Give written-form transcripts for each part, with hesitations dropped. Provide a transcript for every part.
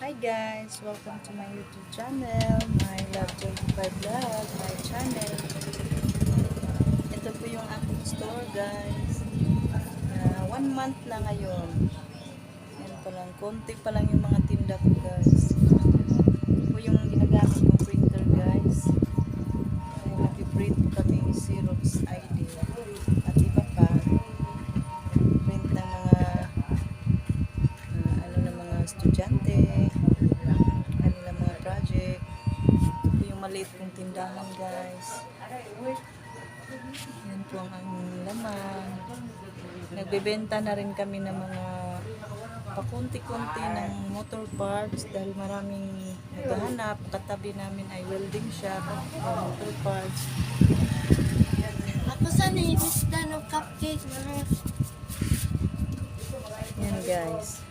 Hi guys! Welcome to my YouTube channel, my Love 25 Vlog, my channel. Ito po yung aking store guys. 1 month na ngayon. Yan pa lang, konti pa lang yung mga tinda ko guys. Ito po yung ginagamit kong printer guys. Nag-print kami Xerox ID at iba pa. Print ng mga mga estudyante, kanilang mga project. Ito po yung maliit kong tindahan guys. Yan po ang aming laman. Nagbebenta na rin kami ng mga pakunti-kunti ng motor parts dahil maraming naghahanap. Katabi namin ay welding shop o motor parts. Ako sana ibista ng cupcake na. Yan guys.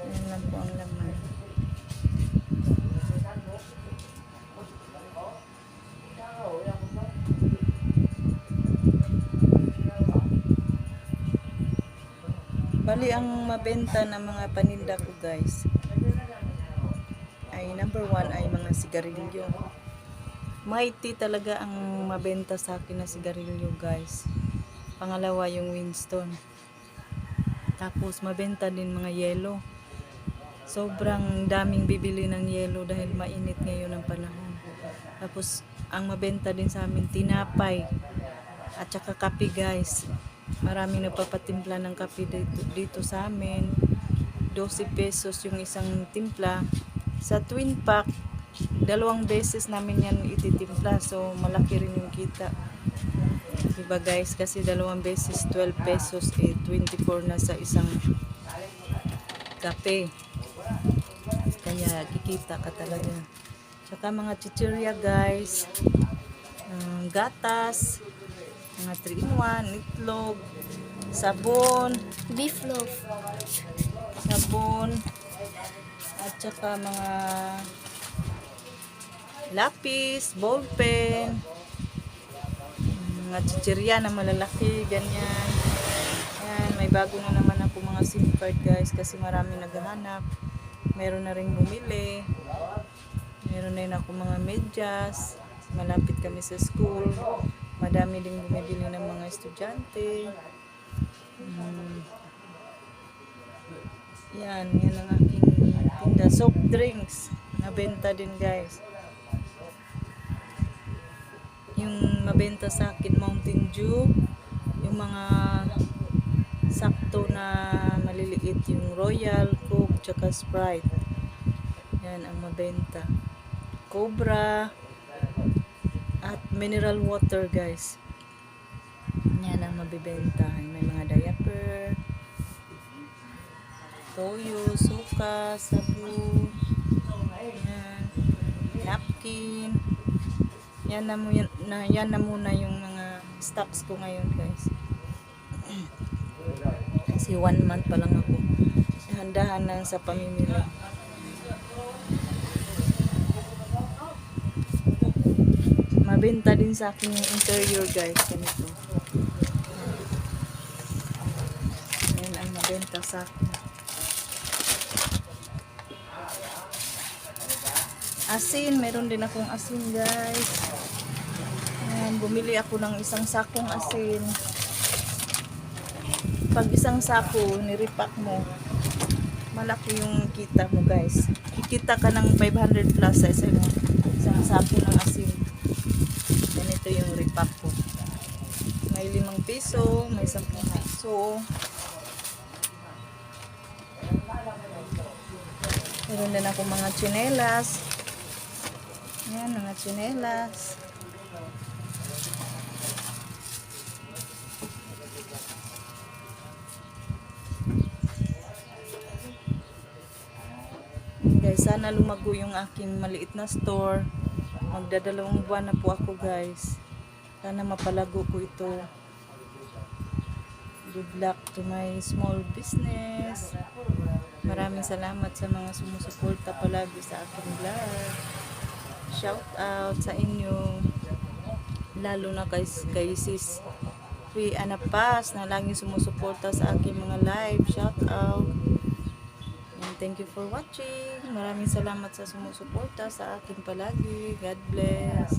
Yan lang po ang laman. Bali ang mabenta ng mga paninda ko guys ay number 1 ay mga sigarilyo. Mighty talaga ang mabenta sa akin na sigarilyo guys. Pangalawa yung Winston. Tapos mabenta din mga yelo. Sobrang daming bibili ng yelo dahil mainit ngayon ang panahon. Tapos ang mabenta din sa amin tinapay at saka kape guys. Maraming nagpapatimpla ng kape dito sa amin. 12 pesos yung isang timpla. Sa twin pack, 2 beses namin yan ititimpla. So malaki rin yung kita. Diba guys? Kasi 2 beses 12 pesos 24 na sa isang kape. Kaya kikita ka talaga. Tsaka mga chichirya guys. Gatas. Mga 3-in-1, itlog, sabon, Beef loaf. sabon, at saka mga lapis, ballpen, mga chichirya na malalaki, ganyan. Yan, may bago na naman ako mga SIM card guys kasi marami naghahanap. Meron na rin bumili. Meron na rin ako mga medyas. Malapit kami sa school. Madami ding bumibili ng mga estudyante. Yan ang aking tinda. Soft drinks. Nabenta din guys. Yung mabenta sa akin, Mountain Dew. Yung mga sakto na maliliit. Yung Royal, Coke, tsaka Sprite. Yan ang mabenta. Cobra. At mineral water guys. Yan ang mabibenta. May mga diaper, toyo, suka, sabon, yan, napkin. Yan na muna yung mga stocks ko ngayon guys. Kasi 1 month pa lang ako. Dahan-dahan lang sa pamimili. Mabenta din sa akin yung interior guys. Ganito. Ayan ang mabenta sa akin. Asin. Meron din akong asin guys. Ayan, bumili ako ng isang sakong asin. Pag isang sako, nirepack mo, malaki yung kita mo guys. Kikita ka ng 500 plus sa isang sako ng asin. Ganito yung repack ko. May 5 piso, may 10 piso. Meron din ako mga tsinelas. Ayan, mga tsinelas. Guys, sana lumago yung aking maliit na store. Magdadalawang buwan na po ako guys. Sana mapalago ko ito. Good luck to my small business. Maraming salamat sa mga sumusuporta palagi sa aking vlog. Shout out sa inyo. Lalo na kay sis Rafi Anapas na laging sumusuporta sa aking mga live. Shout out. And thank you for watching. Maraming salamat sa sumusuporta sa akin palagi. God bless.